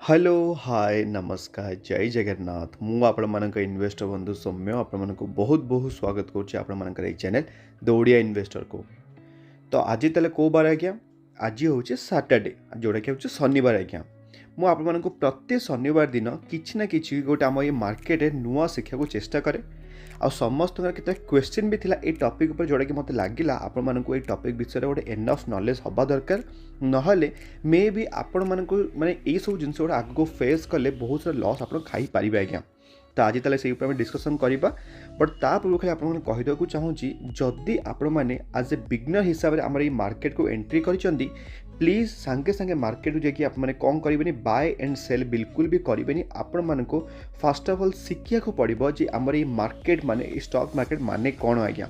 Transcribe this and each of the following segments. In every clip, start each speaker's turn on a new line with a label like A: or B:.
A: Hello hi नमस्कार जय जगन्नाथ मु आपण मानक इन्वेस्टर बंधु सौम्य आपण मानक बहुत बहुत स्वागत करुच्ची आपण मानकर ए चैनल द ओडिया इन्वेस्टर को। तो आज ताले को बार आज्ञा आज हूँ सैटरडे जोटा कि हूँ शनिवार आज्ञा मु आपण मानक प्रति शनिवार दिन किछि ना किछि गोटे आम ये मार्केट नुआ शिक्षा को चेष्टा करे आ समस्त केते क्वेश्चन भी थिला ए टॉपिक ऊपर जोटा कि मते लागिला आपण मानक ए टॉपिक विषय गोटे एनफ नॉलेज हबा दरकार नहले मे भी आपण मानक माने ए सब जिनस गोटे आगो फेस कले बहुत सारा लॉस आपण खाई पारिबे आज्ञा। तो आज ताले से ऊपर डिस्कशन करबा बट ता पूर्व खाली आपण माने कहि देकु चाहूची जदी आपण माने एज ए बिगनर हिसाब रे हमर ए मार्केट को एंट्री करिसंदी प्लीज सांगे सांगे मार्केट को जाकि आपने कौन करेंगे बाय एंड सेल बिल्कुल भी करेंगे। आपण मान को फर्स्ट ऑफ ऑल शिखिया को पड़ो जे आमर ये मार्केट माने स्टॉक मार्केट माने कौन आज्ञा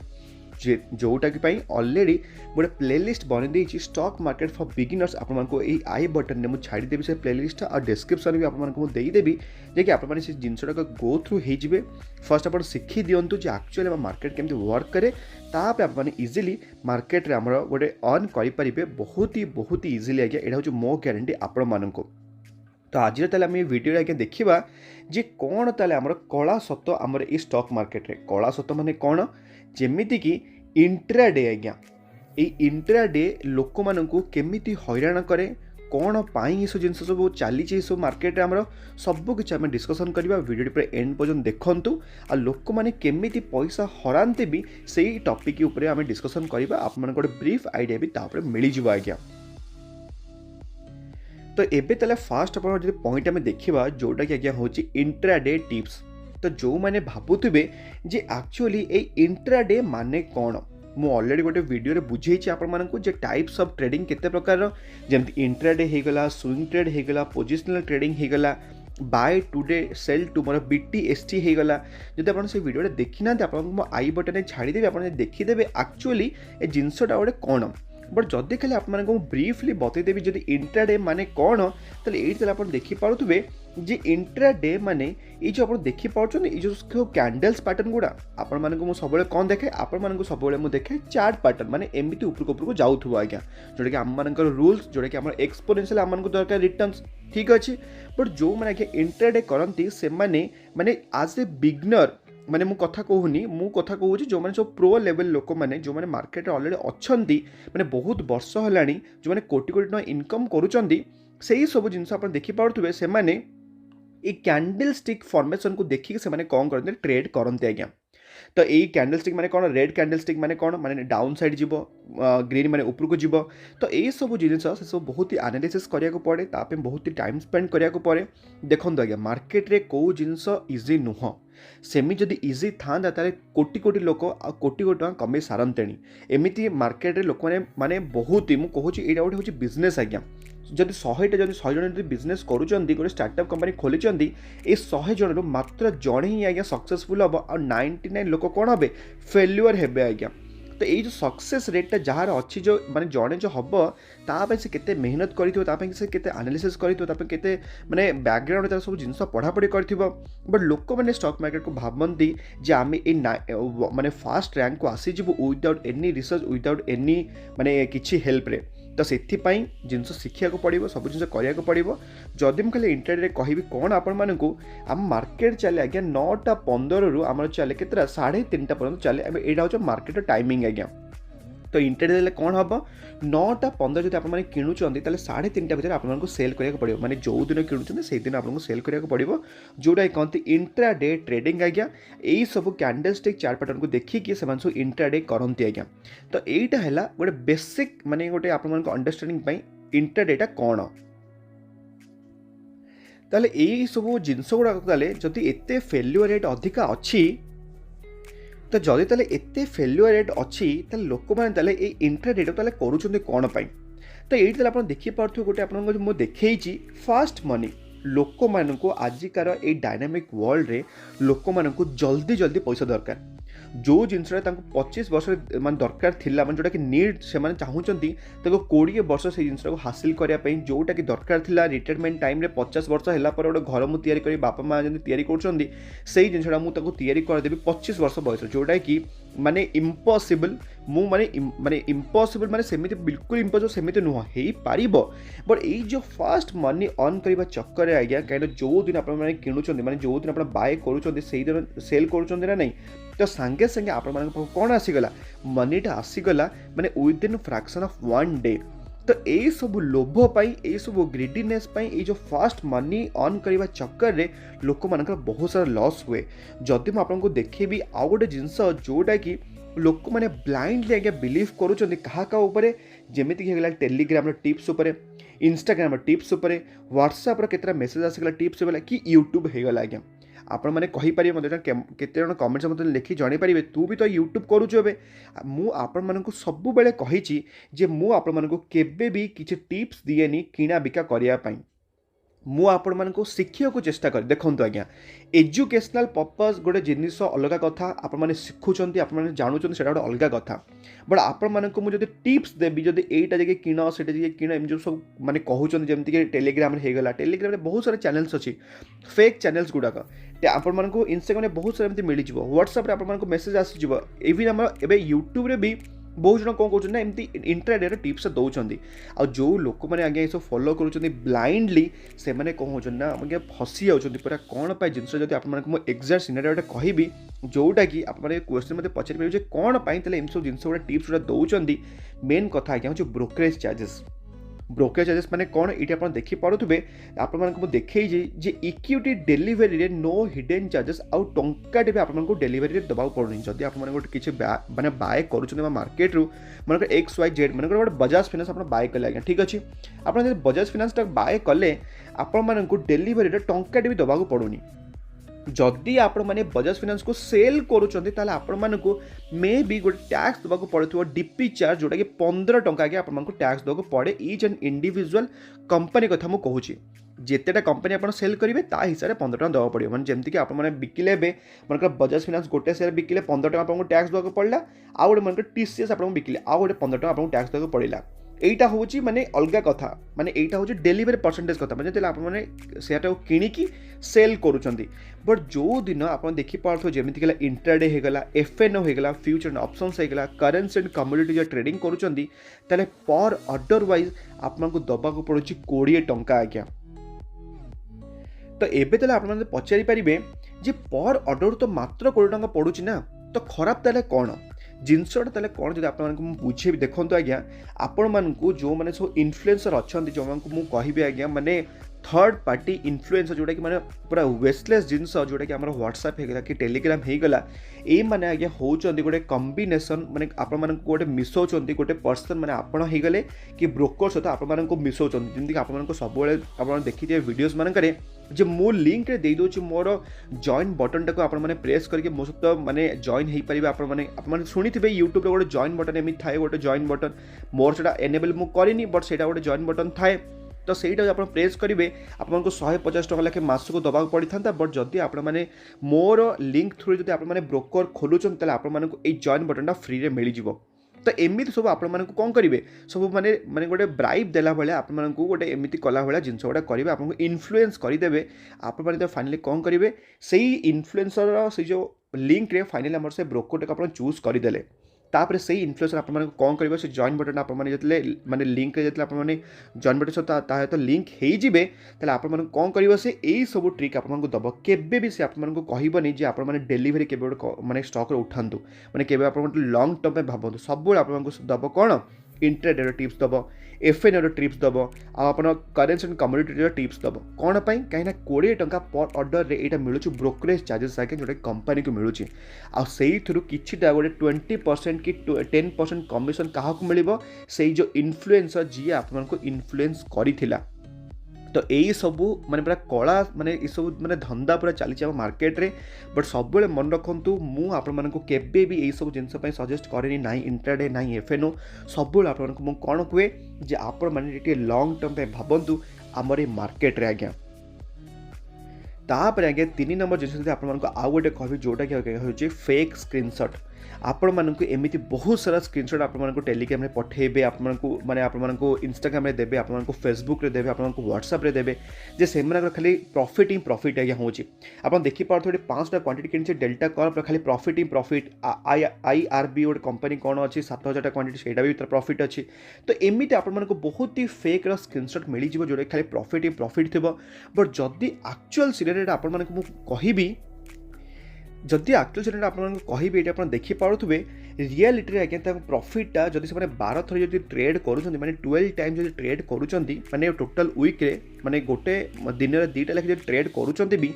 A: जोटा कि ऑलरेडी गोटे प्लेलिस्ट बन देती स्टॉक मार्केट फॉर बिगिनर्स आपण मानको ए आई बटन ने मुझे छाड़देवी से प्लेलिस्ट और डिस्क्रिप्शन भी आपको देदेवी जे आपने से जिनटा गो थ्रू हो फर्स्ट आप शिखी दिंतु जे एक्चुअली मार्केट केमती वर्क करे तापर आपने इजिली मार्केट रे हमर गोटे अर्न करें बहुत ही इजिली आज्ञा यहाँ हूँ मो ग्यारंटी आपण मानक। तो आज आम वीडियो आज्ञा देखा जे कौन ताले आमर कला सत आमर ए स्टॉक मार्केट रे कला सत माने कौन जेमिति कि इंट्राडे आज्ञा इंट्राडे लोक मानू केमिति हैरान करे कौन पाई ये सब जिनस सब चली सब मार्केट रे आमर सब किसी आम डिस्कसन करवा वीडियो पर एंड पर्यंत देखंतु आ लोक माने केमिति पैसा हराते भी से टॉपिक ऊपर आम डिस्कसन करवा आप गोटे ब्रीफ आइडिया भी तापर मिल जाव आज्ञा। तो एबे तले फास्ट आप पॉइंट आम देखा जोटा कि आज्ञा हूँ इंट्राडे टिप्स। तो जो मैंने भावुवे जे एक्चुअली ए इंट्राडे माने कौन मु ऑलरेडी गोटे वीडियो रे बुझे आपको जे टाइप्स ऑफ ट्रेडिंग केते प्रकार जमती इंट्राडे होगला स्विंग ट्रेड होगला पोजिशनल ट्रेडिंग होगला buy today sell tomorrow BTST होगला जब आप से वीडियो देखी ना आपको आई बटन छाड़देवी आप देखीदे एक्चुअली ए जिनसटा गोटे कौन बट जदि खाली आपको ब्रीफली बतईदेवी जब इंट्राडे माने कौन तो ये आप देखिपे जे इंट्राडे माने ये जो आप देखिपे ये जो कैंडल्स पैटर्न गुड़ा आपको सब कौन देखे आपको सब देखे चार्ट पैटर्न माने एमती उपरको जाऊँ आज्ञा जोटा कि आम रूल्स जोटा कि आम एक्सपोनेंशियल आम दरकार रिटर्न्स ठीक अच्छे बट जो मैंने आज्ञा इंट्राडे करती से माने आज ए बिगनर माने मु कथा कहूनी मु कथा कहूँ जो मैंने सब प्रो लेवल लोक मैंने जो मैंने मार्केट ऑलरेडी अच्छा माने बहुत वर्ष है जो मैंने कोटी कोटी टका इनकम करुँच से सब जिनस आप देखिपे से माने ये कैंडल स्टिक फॉर्मेशन को देखिए से कौन करते ट्रेड करते आज्ञा। तो यही कैंडल स्टिक माने कौन रेड कैंडल स्टिक माने कौन माने डाउन साइड जीव ग्रीन माने ऊपर को जीव तो ये सब जिनस से सब बहुत ही एनालिसिस करिया को पड़े तापे बहुत ही टाइम स्पेंड करिया को पड़े। देखो आज्ञा मार्केट रे को जिनस इजी नुह सेमी जदि इजी था कोटी कोटी लोक कोटी कोटी टका कमे सारते एमती मार्केट रे लोक माने बहुत ही मुझे कहूँ यहाँ गोटे हूँ बिजनेस आज्ञा जदि 100टा जब 100 जन बिजनेस करुँच गोटे स्टार्टअप कंपनी खोली ये 100 जन मात्र जड़े ही आज्ञा सक्सेसफुल हम और 99 लोक कौन हे फेल्युअर हे आज्ञा। तो ये जो सक्सेस रेटा जार अच्छी जो माने जड़े जो हम ताप से केते मेहनत करें से केते एनालिसिस करते माने बैकग्राउंड तार सब जिन पढ़ापढ़ी कर बट लोक मैंने स्टॉक मार्केट को भावती जे आम ए माने फास्ट रैंक को आसीजु without any research without any माने किसी हेल्प रे तो से जिनस शिखा पड़ो सब जिन कराया पड़ो जदि मुझे खाली इंटरनेट में कहि कौन आपण मानक आम मार्केट चले आज्ञा 9टा 15 रु आम चले के 3:30 पर्यटन चले यहाँ हूँ मार्केट टाइमिंग आज्ञा। तो इंटरनेट कौन हम 9टा 15 जब आप किणुंट 3:30 भितर आपको सेल करा पड़ो माने जो दिन किणुंट से दिन आपको सेल करा पड़ो जोटा कहते इंट्राडे ट्रेडिंग आज्ञा। यही सब कैंडल स्टिक चार्ट पैटर्न को देखिए से सब इंट्राडे करती आज्ञा। तो यहीटा है गोटे बेसिक माने गोटे आपको अंडरस्टैंडिंग इंट्राडेटा कौन ताले यही सब जिनस गुड़ाक जदि एते फेल्युअर रेट अधिका अच्छी तो जदि ताले एते फेल्युअर रेट अच्छी ताले लोक मैंने ताले ए इंट्राडे ताले करूछन्ते कौन पाई। तो ये ताले आपण देखि पारथु गोटे आपन मो देखैछि फास्ट मनी लोक मानकु आजिकार ए डायनामिक वर्ल्ड रे लोक मानकु जल्दी जल्दी पैसा दरकार जो जिनसटा तांको 25 वर्ष माने दरकार थिला माने जोटा कि नीड से माने चाहूचंती ताको 20 वर्ष से जिनसटा को हासिल करिया पई जोटा कि दरकार थिला रिटायरमेंट टाइम रे 50 वर्ष हैला पर गोटे घर मु तयारी करी बापा माँ जब तैयारी करुँच से जिनसा मुझे तैयारी करदेवी 25 वर्ष बयस जोटा कि माने इम्पॉसिबल मु माने इम्पॉसिबल माने सेमिति बिल्कुल इम्पॉसिबल सेमिति नुह हो पारिबो बट ये जो फास्ट मनी अर्न करबा चक्कर रे आज्ञा कहीं जो दिन आपण माने किणुचंदी माने जो दिन आपण बाय करूचंदी सेही दिन सेल करूचंदी ना नहीं तो सांगे सांगे आपण माने कोन आसीगला मनीटा आसीगला माने विदिन फ्रैक्शन ऑफ 1 डे तो यही सब लोभ यही सब ग्रीडीनेस ये जो फास्ट मनी अर्न करने चक्कर में लोक मान बहुत सारा लॉस हुए जदि मुझे देखेबी आउ गोटे जिनस जोटा कि लोक मैंने ब्लाइंडली आज्ञा बिलीव करुँच क्या जमीक होगा Telegram tips Instagram tips WhatsApp केतरा मेसेज आसगला टिप्स कि यूट्यूब होगा आज्ञा आपण मैंने कहींपारे केते जन कमेंट्स मत लिखि जन पारे तू भी तो यूट्यूब करुचु ए मुझे मानक सब बेले कही जे मु आपण मानक केबे भी किछि टिप्स दिएनी किना बिका करने मु आपण मानक शिखिया चेष्टा कर देखो आज्ञा एजुकेशनल पर्पस गोटे जिनिस अलग कथा आपण मैंने शिखुंट आप जानूँ से गोटे अलग कथा बट आपण मानक मुझे टिप्स देवी जब एटा जगह किण से जगह किण एम जो सब मैंने कहते जमीक टेलीग्राम होगा टेलीग्राम बहुत सारा चैनल्स अच्छी फेक चैनल्स गुड़ाक आपण मानक इंस्टाग्राम बहुत सारा एमती मिल व्हाट्सएप आपण मानक मेसेज आसीज इवन आम ए यूट्यूब रे भी बहुत जन कौन कौन एमती इंट्राडे टिप्स दौरान आ जो लोक मैंने आगे सब फॉलो कर ब्लाइंडली से मैंने कौन होना आगे फसी जाऊँच पूरा कौन पाई जिन जब आप एक्जाक्ट सिनेरियो कहि जोटा कि आप क्वेश्चन मत पचारि पारे कौन पाई एम सब जिन गुड़ा टिप्स गुड़ा दौरान मेन कथा आज्ञा हूँ ब्रोकरेज चार्जेस ब्रोकरेज चार्जेस माने कौन ये आप देखिपे आपको देखे जे इक्विटी डेलीवरी रे नो हिडन चार्जेस आउ टंकाटे भी आपको डेलीवरी दबा पड़नी जब आप किसी माने बाय कर मार्केट रू मन XYZ मन गोटे बजाज फाइनेंस आप बाय कले आज्ञा ठीक अच्छे आप बजाज फाइनेंस बाय कले आपण डेलीवरी टंकाटे भी दबा पड़ूनी जदि आपण मैंने बजाज फाइनेंस को सेल करुँच मे भी गोटे टैक्स देवाक पड़ो डीपी चार्ज जोटा कि 15 टंका आगे आपको टैक्स देवाक पड़े ईच एंड इंडिविजुअल कंपनी कथा मुझे कहूँ जितेटा कंपनी आप सेल करेंगे ता हिसाब से 15 टका देवाक पड़ो मैंने जमीक आप बिकिले मन बजाज फाइनेंस गोटे सेल बिकिले 15 टका आपको टैक्स देवाक पड़ा आउ गोटे मन TCS आप बिकिले आउ गोटे 15 टका आपको टैक्स देवाक पड़ा এইটা হচ্ছে মানে অলগা কথা মানে এইটা হচ্ছে ডেলিভারি পার্সেন্টেজ কথা মানে যেটা আপনার সেটা কিনিকি সেল করুଛନ୍ତି বট जो दिन आप देखिपे जमीक इंट्राडे होगा FNO होगा फ्यूचर एंड ऑप्शंस होगा करेंसी एंड कमोडिटी जो ट्रेडिंग करुँच पर ऑर्डर वाइज आपको दबाक पड़ो 20 टंका आज्ञा तो एबे आप पचारि पारे जे पर ऑर्डर तो मात्र 20 टंका पड़ुछि ना तो खराब ताले कौन जिनसटा ताले कौन जब आप बुझे देखो आज्ञा आपण मानू जो मैंने सब इन्फ्लुएंसर अच्छा जो मुझे कहि आज्ञा माने थर्ड पार्टी इन्फ्लुएंसर जोटा कि माने पूरा वेस्टलेस जिनस जोटा कि आमर व्हाट्सएप होगा कि टेलीग्राम होगा ये मैंने आज्ञा होती गोटे कम्बिनेसन माने आपण गोटे मिसौंट गोटे पर्सन मैंने आपण होगले कि ब्रोकर सहित आपण मिसौंट जमीक आप सब देखिए वीडियोस मानक जे मो लिंक रे दे दूँ मोर जॉइन बटन टाक आप प्रेस करके मो सहित माने जॉइन हो पारे आप शुणी थे यूट्यूब गोटे जॉइन बटन एमती थाए गोटे जॉइन बटन मोर से एनेबल मुझे करनी बट से गोटे जॉइन बटन थाए तो सहीटा आप प्रेस करेंगे आपको 150 टका लेखे मासक दबा पड़ी था बट जदि आप मोर लिंक थ्रू जब आप ब्रोकर खोलुंट आपको ये जॉइन बटनटा फ्री रे मिल जाव तो एमती सब आप कौन करेंगे सब माने माने गोटे ब्राइब देला भाया आपको गोटे एमती कला भाया जिनस गुड़ा करेंगे आपको इन्फ्लुएंस करदे आप फाइनली कौन करेंगे से इन्फ्लुएंसर से जो लिंक रे फाइनली आम से ब्रोकर टाक आप चूज करदे तापर से इन्फ्लुएंसर आप कौन करेंगे से जॉइन बटन आप माने लिंक जो आप जॉइन बटन सहित लिंक होइजिबे ताले आप कौन करेंगे से यही सब ट्रिक आपको दब केबे भी से आपको कहबनी जे आप डेलीवरी के माने स्टॉक उठातु माने केबे आप लॉन्ग टर्म में भावतु सब आपको दब कौन इंट्राडे टिप्स दब FNO टिप्स दब आप करेंसी एंड कमोडिटी टिप्स दब कौन पाई कहीं 20 टंका पर ऑर्डर रे एटा मिलुछि ब्रोकरेज चार्जेस आके जोटा कंपनी को मिलुछि आ सेही थ्रू किछिटा गोटे 20% कि 10% कमिशन काहाकू मिलिबो सेही जो इन्फ्लुएंसर जी आपनको इन्फ्लुएंस करिथिला तो यही सबू माने पूरा कला माने ये सब माने धंदा पूरा चली मार्केट रे बट सब मन रखु मुझे भी यही सब जिनस सजेस्ट करेनि ना इंट्राडे ना FNO सब आपको कौन कहे जे आप लॉन्ग टर्म पे भावतु आमर मार्केट रे आज्ञा तापर आज्ञा 3 नंबर जिन आपको आउ गोटे कह जोटा कि हूँ फेक स्क्रीनशॉट आपण मानकु एमिति बहुत सारा स्क्रीनशॉट आपण मानकु टेलीग्राम रे पठेबे, आपण मानकु माने आपण मानकु इंस्टाग्राम रे देबे, आपण मानकु फेसबुक रे देबे, आपण मानकु व्हाट्सएप रे देबे जे सेमना खाली प्रॉफिट ही प्रॉफिट आज्ञा होची। आपण देखि पारथो 5टा क्वांटिटी किनछे डेल्टा कॉर्प खाली प्रॉफिट ही प्रॉफिट, आईआरबी गोटे कंपनी कोन अछि 7000 टा क्वांटिटी सेटा भी प्रॉफिट अछि। तो एमिति आपण मानकु बहुत ही फेक रा स्क्रीनशॉट मिली जिवो जोडे खाली प्रॉफिट ही प्रॉफिट थिबो। बट जदी एक्चुअल सिनेरियो आपण मानकु मु कहिबी, जदि एक्चुअल सिनेरियो आपण मानकु कहिबी एटा आपण देखि पारुथबे रियलिटी रे आज्ञा प्रॉफिटटा जदि से 12 थर जदि ट्रेड करूछंती माने 12 टाइम जदि ट्रेड करूछंती माने टोटल वीक रे माने गोटे दिन रे 2टा लेख जदि ट्रेड करूछंती भी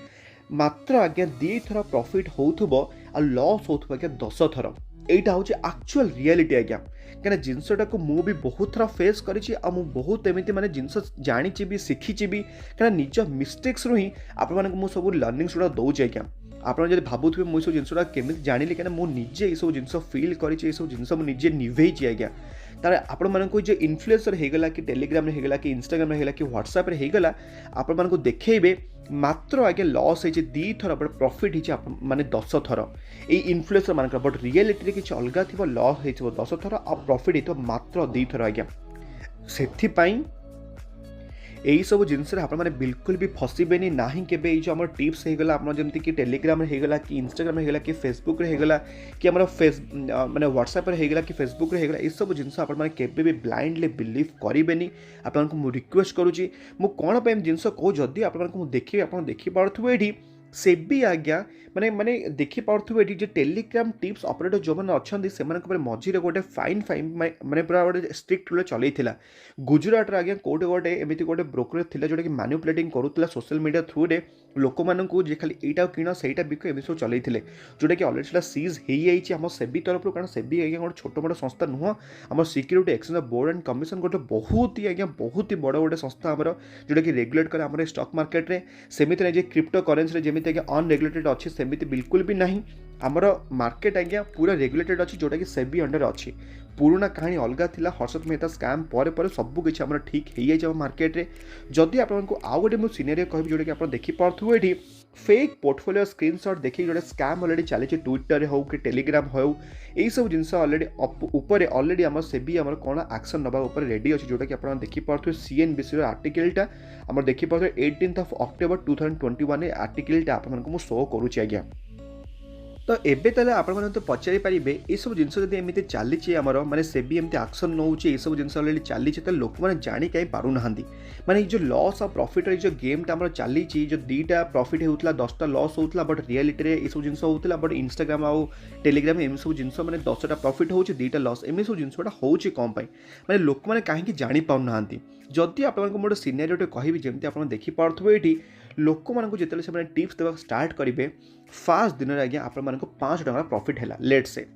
A: मात्र आज्ञा 2 थर प्रॉफिट होउथबो आ लॉस होउथबो आज्ञा 10 थर। एटा होची एक्चुअल रियलिटी आज्ञा, कने जिनसटा को मु भी बहुत थर फेस करिछि आ मु बहुत एमिति माने जिनस जानिछि भी सिखिछि भी, कने निज मिस्टेक्स रु ही आपण माने मु सब लर्निंग सुडा दउछि आज्ञा। आपन जदि भाबुथबे मु सब जिनसटा केमिति जानिली, कने मु निजे ए सब जिनस फील करिछि, ए सब जिनस मु निजे निभेछि आज्ञा। तारे आपण मानकु जे इन्फ्लुएंसर हेगला कि टेलीग्राम रे हेगला कि इंस्टाग्राम रे हेगला कि व्हाट्सएप रे हेगला, आपण मानकु देखेइबे मात्र आगे लॉस है 2 थर बट प्रॉफिट है माने 10 थर ये इन्फ्लुएंसर मानक। बट रियलिटी किसी अलग थी लॉस हो 10 थर आ प्रॉफिट हो मात्र 2 थर आज्ञा। से यही सब जिनस आपने बिल्कुल भी फसबेनि ना केबे। ये जो आम टिप्स होगला जमीक कि टेलीग्राम होगला कि इंस्टाग्राम होगला कि फेसबुक होगला कि आम माने व्हाट्सएप होगला कि फेसबुक होगला, ये सब जिनस आपके भी ब्लाइंडली बिलीव करेंगे। आपको मुझे रिक्वेस्ट करुँची मु कौन पे जिनस कहूँ जदि आपको देखिए आप देखिपे ये से भी आज्ञा माने माने देखि पार्थुबे एठी जे टेलीग्राम टिप्स ऑपरेटर जो माने अछंदी सेमान को मझिरे गोटे फाइन माने पूरा गोटे स्ट्रिक्ट रूल चलैथिला। गुजरात रे आज्ञा कोटे गोटे एमिति गोटे ब्रोकरेज थिला जोटा कि मैनिपुलेटिंग करूथिला सोशल मीडिया थ्रू रे लोक मानकु जे खाली एटा किण सेटा बिक एमि सब चलैथिले, जोटा कि ऑलरेडी सेटा सीज हेई जाइछि हम सेबी तरफ। कारण सेबी आज्ञा गोटे छोट मोट संस्था नुह, हम security exchange board and commission गोटे बहुत ही आज्ञा बहुत ही बड़ गोटे संस्था हमर जोटा कि रेगुलेट करे हमर स्टॉक मार्केट रे। सेमिति जे क्रिप्टो करेंसी रे जेमिति आज्ञा अनरेगुलेटेड अच्छी सेमिति बिल्कुल भी नहीं। आमर मार्केट आज्ञा पूरा रेगुलेटेड अच्छी जोटा कि सेबी अंडर अच्छी। पुराना कहानी अलग थिला, हर्षद मेहता स्कैम पर सबकिछ आमर ठीक हो जाए मार्केट रे। जदि आपको आउ गोटे मुझे सिनेरियो कहबी जोटा कि आप देखिपे ये फेक पोर्टफोलियो स्क्रीनशॉट देखिए जोटे स्कैम ऑलरेडी चली ट्विटर हो कि टेलीग्राम हो, यही सब जिनस ऑलरेडी ऊपर ऑलरेडी आम सेबी आम कौन एक्शन नवा ऊपर रेडी अच्छी जोटा कि आप देखिपे सीएनबीसी आर्टिकलटा आम देखिपे 18 अक्टोबर 2021 आर्टिकलटा आपको शो करुँच आज्ञा। तो एबे तले आपण माने तो पचारि पारिबे ए सब जिंस जदि एमिति चलीछि हमर माने सेबी एमिति एक्शन नउछि ए सब जिंस ऑलरेडी चलीछि त लोक माने जानि काई पारु नहांदी। माने जो लॉस और प्रॉफिट रे जो गेम ता हमर चलीछि जो 2टा प्रॉफिट हेउतला 10टा लॉस होउतला, बट रियलिटी रे ए सब जिंस होउतला। बट इंस्टाग्राम आ टेलीग्राम एम सब जिंस माने 10टा प्रॉफिट होउछि 2टा लॉस एम सब जिंसटा होउछि कम पई माने लोक माने काहे कि जानि पाउ नहांदी। जदि आपण को मोर सिनेरियो कहबी जेमति आपण देखि पारथबे एठी लोक मानकु जेतले से माने टिप्स देबा स्टार्ट करिवे फास्ट दिन रे आज्ञा आपण मानकु 5 टका प्रॉफिट हैला लेट से।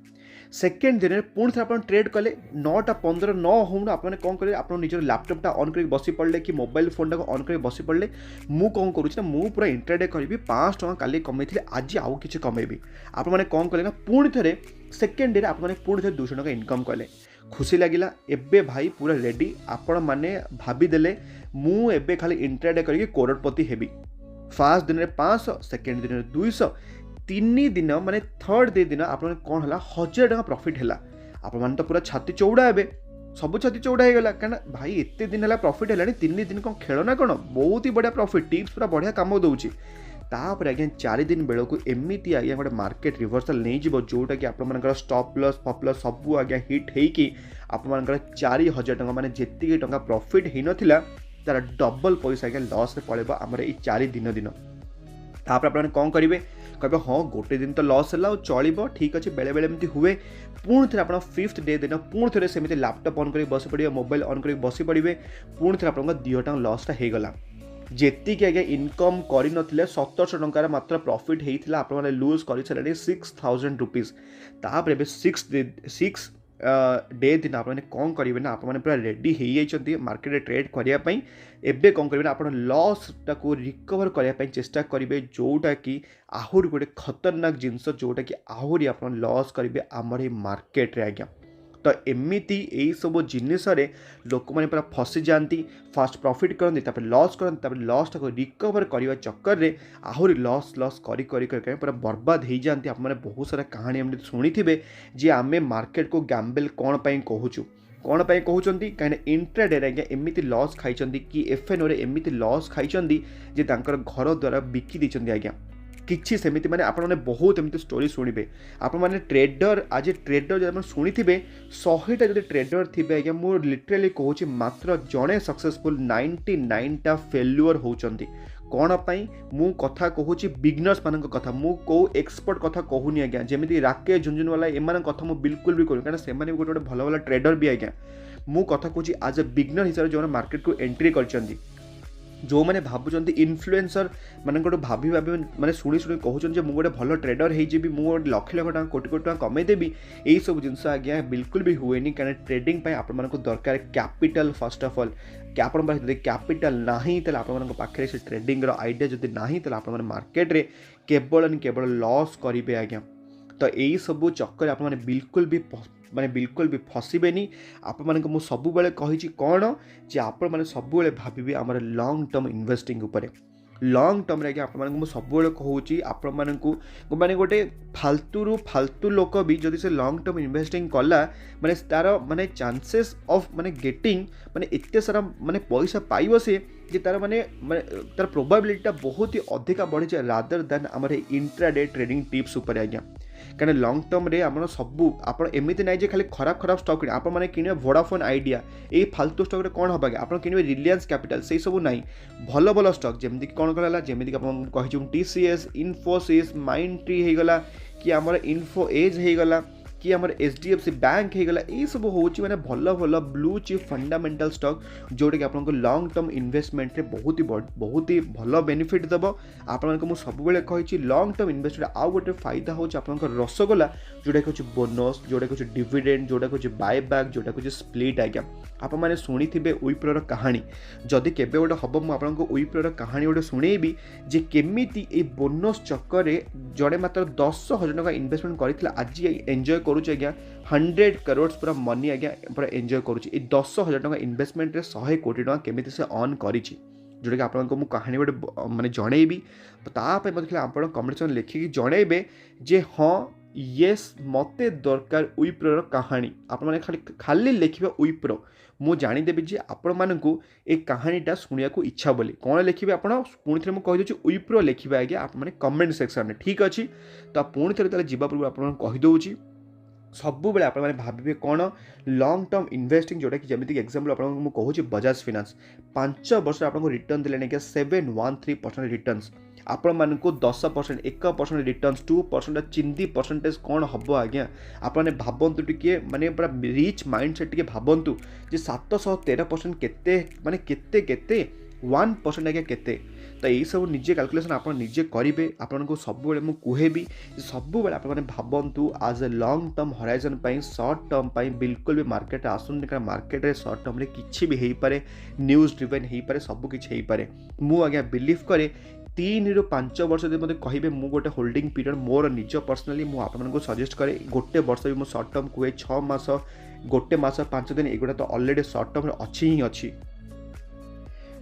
A: सेकेंड दिन पुणी थे आप ट्रेड कले 9टा 15 9 होना आपने कौन करें आप निजर लैपटॉपटा ऑन कर बसी पड़े कि मोबाइल फोन को ऑन कर बसी पड़े मु कौन करूँ मु पूरा इंट्राडे करी 5 टका काली कमे आज आउ कि कमेबी आप कौन कले ना पुणी थे सेकेंड डे आप पुणी थे 200 टका इनकम कले खुशी लगिला। एबे भाई पूरा रेडी आपण माने भावीदेले मु एबे खाली इंट्राडे करके करोड़पति हेबी। फास्ट दिन में 500 सेकेंड दिन में 200 3 दिन माने थर्ड डे दिन आप कौन है 1000 टका प्रॉफिट है। आप तो पूरा छाती चौड़ा हे सब छाती चौड़ा हो गला क्या भाई एत दिन है प्रॉफिट है 3 दिन कौन खेल ना कौन बहुत ही बढ़िया प्रॉफिट टिप्स पूरा बढ़िया कम दूसरी। तापर आज्ञा 4 दिन बेलू एमती आज्ञा गोटे मार्केट रिवर्सल नहीं जीव जोटा कि आप स्टॉप लॉस फप लॉस सब आज्ञा हिट होगी आप 4000 टका माने जेतिकी टका प्रॉफिट हो नाला तार डबल पैसा आज्ञा लॉस रे पड़ेबो आमर ये 4 दिन। तापर आप कौन करेंगे कहे हाँ गोटे दिन तो लॉस है चलो ठीक अच्छे बेले बेले एमती हुए पुणी थे आप 5th डे दिन पुणी थे सेमती लैपटॉप ऑन कर बस पड़े मोबाइल ऑन कर बस पड़े पुणी थे आप 2 टका लॉसटा होगला। जेतिक आज्ञा इनकम कर 1700 टंकार मात्र प्रॉफिट होता आप लूज कर 6000 रुपीज। तापर 6 डे दिन आपने कौन करेंगे ना आपने पूरा रेडी हो जाइए मार्केट ट्रेड करने एबे कौन करेंगे आप लॉस टाको रिकवर करने चेष्टा करेंगे जोटा कि आहरी गोटे खतरनाक जिनस जोटा कि आहरी आप लॉस करेंगे आमर ये मार्केट रे आज्ञा। तो एमिति यही सब जिनस लोक मैंने पूरा फसी जाती फास्ट प्रॉफिट करते लॉस करते लॉस टाक रिकवर करने चक्कर में आहरी लॉस लॉस कर पूरा बर्बाद हो जाती। आप बहुत सारा कहानी एमती शुणी थे जे आम मार्केट को गैम्बल कौन पाई कहूँ कौन पाई कहते कहीं इंट्राडे आज्ञा एमती लॉस खाई कि एफएनओ रे एमती लॉस खाई जे तांकर घर द्वारा बिकी देते आज्ञा किछि सेमिति माने आपण माने बहुत एमती स्टोरी शुणिबे। आपण माने ट्रेडर आज ट्रेडर जब शुणी थे 100टा जो ट्रेडर थे आज्ञा मु लिटराली कहूँ मात्र जड़े सक्सेसफुल 99टा फेल्युअर होउचंती कौन पाई मु कथा कहूँ बिगनर्स मान कथा मु को एक्सपर्ट कथा कहूनी आज्ञा जमी राकेश झुंझुनवाला एमान कथा मु बिल्कुल भी कहूँ कारण से गोटे भल भल ट्रेडर भी आज्ञा मु कथा कहूँ आज ए बिगनर हिसाब से जो मार्केट को एंट्री कर जो मैंने भावुं इन्फ्लुएंसर मान भाभी भाभी मैंने शुणी शुणी कहते मुझे भल ट्रेडर हो मुझे लक्ष लक्ष टाँग कोटी कोटी टाँग कमेदेवी यही सब जिन आज्ञा बिल्कुल भी हुए कहीं ट्रेडिंग आपण दरकार कैपिटल फर्स्ट ऑफ ऑल आपण कैपिटल नहीं पाखे से ट्रेडिंग आइडिया जदि नहीं आपण मार्केट रे केवल लॉस करेंगे आज्ञा। तो यही सब चक्कर आप बिल्कुल भी माने बिल्कुल भी फसबेनी। आप मुझे सब कही कौन जे आप सब भावे आम लॉन्ग टर्म इन्वेस्टिंग उपरे लॉन्ग टर्म रे आप सब कहूँ आप माने गोटे फालतू लोक भी जदि से लॉन्ग टर्म इन्वेस्टिंग कला माने तार माने चांसेस ऑफ माने गेटिंग माने इतने सारा माने पैसा पाइब से जे तार माने तार प्रोबेबिलिटी बहुत ही अधिका बढ़ी जाए रादर दैन आमर इंट्राडे ट्रेडिंग टिप्स उपरे आज्ञा कहीं लॉन्ग टर्म रे आम सबू आप एमती ना खाली खराब स्टॉक किणे आप किणे वोडाफोन आइडिया ये फालतू स्टॉक रे कौन हबा आप किणे रिलायंस कैपिटल से सब ना भल भल स्टॉक जमीक कौन कहला जमीक कही टीसीएस इन्फोसिस माइंड ट्री होगला कि आमर इन्फो एज होगला कि आमर एचडीएफसी बैंक होगला ये सब हूँ मैंने भल भल ब्लू चिप फंडामेंटल स्टॉक जोटा कि आपको लॉन्ग टर्म इन्वेस्टमेंट रे बहुत ही भल बेनिफिट देव। आपको सब कही लॉन्ग टर्म इन्वेस्टमेंट आउ गोटे फायदा हूँ आप रसगोला जोटा कि बोनस जोटा कि डिविडेंड जोटा कि बायबैक जोटा कि स्प्लिट आज्ञा आप मैंने शुणी थे विप्रोर कहानी जदि केबे गोटे हम मुझे विप्रोर कहानी गोटे शुणेबी जे केमिति ए बोनस चक्कर जड़े मात्र 10,000 टका इन्वेस्टमेंट करथिला आज एंजॉय करुचे आज्ञा 100 करोड़ पूरा मनी आज्ञा पूरा एंजॉय करुचे ए 10,000 टका इन्वेस्टमेंट रे 100 कोटी टका केमिति से अर्न करिछि जोटा कि आपको मु कहानी गोटे माने जनइबी तापर मतलब आप कमेंट सेक्शन लिखिकी जनइबे जे हाँ येस मते दरकार विप्रोर कहानी आप खाली लिखिबे विप्रो मु जानीदेवी जे आपण मानकू ए कहानीटा शुणा को इच्छा बोली कौन लिखिए आप पुणी थे मुझे कहीदे विप्रो लिखिए आज्ञा आप कमेंट सेक्शन में ठीक अच्छी तो पुणी थे जावा पूर्व आप कहीदे सब बेले आप भावे कौन लॉन्ग टर्म इन्वेस्टिंग जोटा कि जमीक एक्जाम्पल आपको कहूँ बजाज फाइनेंस 5 वर्ष आपको रिटर्न देने 713% रिटर्न्स आपण मानकू 10% 1% रिटर्न्स 2% चिंदी परसेंटेज कौन हम आज्ञा आपने भावतु टी माने पूरा रिच माइंडसेट टी भावतु जे 713% केते माने केते केते 1% आज्ञा केते तो यही सब निजे कैलकुलेशन आप निजे करेंगे आपको सब मुझे भी सब आप भावतु आज a long term horizon short term बिल्कुल भी मार्केट आसुन कारण मार्केट रे शॉर्ट टर्म किसी भी हो पारे न्यूज ड्रिवेन हो पारे सब किसी हो पारे मु आज्ञा बिलीव करे 3 ରୁ 5 वर्ष जब मतलब कहे मुझे गोटे होल्डिंग पीरियड मोर निज पर्सनाली मुझे सजेस्ट करे गोटे वर्ष भी मुझे शॉर्ट टर्म कहे 6 मास गोटे मास 5 दिन एगुड़ा तो ऑलरेडी शॉर्ट टर्म अच्छी ही अच्छी।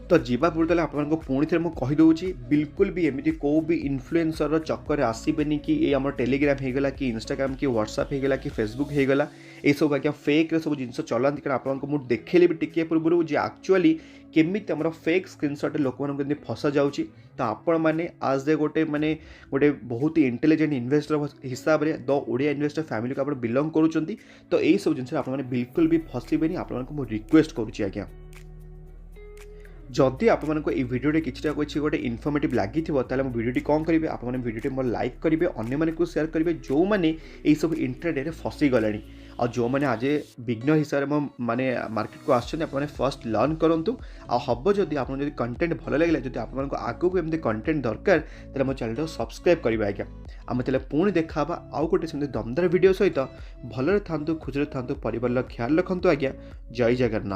A: तो जीवा पूर्व आपको पुणी थे मुझे कहीदे बिल्कुल भी एमती कौ भी इन्फ्लुएंसर चक्कर आसबेनि कि ये आम टेलीग्राम होगला कि इंस्टाग्राम कि व्हाट्सएप होगला कि फेसबुक होगला ये सब आज्ञा फेक रे सब जिन चलाती कारण आपको मुझे देखेली भी टिके पूर्व जे एक्चुअली केमिति आमर फेक स्क्रीनशॉट लोक मैंने फसा जाऊँगी तो आपण मैंने आज दे गोटे माने गोटे बहुत ही इंटेलिजेंट इन्वेस्टर हिसाब से द ओडिया इन्वेस्टर फैमिली को आप बिलंग करुँच तो यही सब जिन आप बिल्कुल भी फसबेनि आपको रिक्वेस्ट करुँच आज्ञा जदि आपको ये भिडियो किसी गोटे इनफर्मेटिव लगी ताले मो भिडियो कौन करेंगे आप भिडियो मोर लाइक करेंगे अन्य सेयार करेंगे जो मैंने ये सब इंट्राडे रे फसी गले और जो मैंने आज बिगनर हिसाब से माने मार्केट को आसने फर्स्ट लर्न करूँ आ हम जदि आप कंटेंट भल लगे जब आपको आगू एमती कंटेंट दरकार तो मो चैनल सब्सक्राइब करेंगे आज्ञा आम तेल पुणी देखा आउ गोटे सेमती दमदार वीडियो सहित भलरे था खुशरे था परिवार ख्याल रखु आज्ञा जय जगन्नाथ।